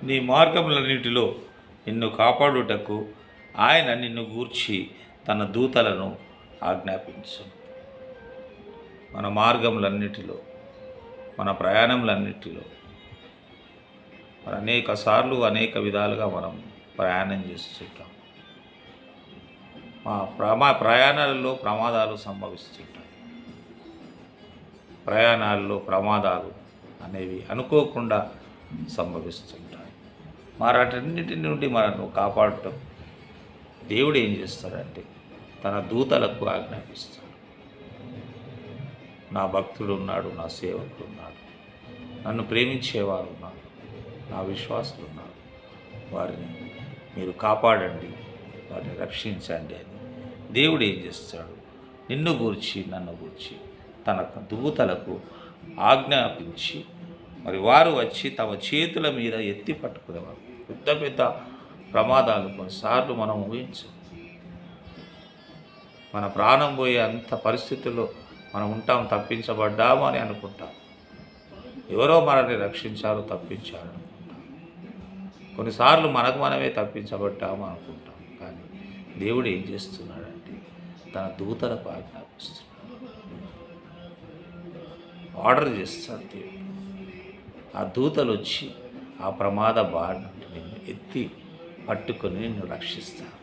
నీ మార్గములన్నిటిలో నిన్ను కాపాడుటకు ఆయన నిన్ను గూర్చి తన దూతలను ఆజ్ఞాపించు. మన మార్గములన్నిటిలో, మన ప్రయాణములన్నిటిలో మరి అనేక సార్లు అనేక విధాలుగా మనం ప్రయాణం చేస్తుంటాం. మా ప్రయాణాలలో ప్రమాదాలు సంభవిస్తుంటాయి. ప్రయాణాల్లో ప్రమాదాలు అనేవి అనుకోకుండా సంభవిస్తుంటాయి. వాటన్నిటి నుండి మనను కాపాడటం దేవుడు ఏం చేస్తాడంటే తన దూతలకు ఆజ్ఞాపిస్తాడు. నా భక్తుడు ఉన్నాడు, నా సేవకుడు ఉన్నాడు, నన్ను ప్రేమించేవారు ఉన్నారు, నా విశ్వాసులు ఉన్నారు, వారిని మీరు కాపాడండి, వారిని రక్షించండి అని దేవుడు ఏం చేస్తాడు? నిన్ను గూర్చి నన్ను గూర్చి తన దూతలకు ఆజ్ఞాపించి మరి వారు వచ్చి తమ చేతుల మీద ఎత్తి పట్టుకునేవారు. పెద్ద పెద్ద ప్రమాదాలు కొన్నిసార్లు మనం ఊహించం. మన ప్రాణం పోయే అంత పరిస్థితుల్లో మనం ఉంటాం, తప్పించబడ్డాము అని అనుకుంటాం. ఎవరో మనల్ని రక్షించారు, తప్పించారు అనుకుంటాం. కొన్నిసార్లు మనకు మనమే తప్పించబడ్డాము అనుకుంటాం. కానీ దేవుడు ఏం చేస్తున్నాడంటే తన దూతలకు ఆజ్ఞాపిస్తున్నాడు, ఆర్డర్ చేస్తాడు దేవుడు. ఆ దూతలు వచ్చి ఆ ప్రమాద బారి నుండి నిన్ను ఎత్తి పట్టుకొని నిన్ను రక్షిస్తారు.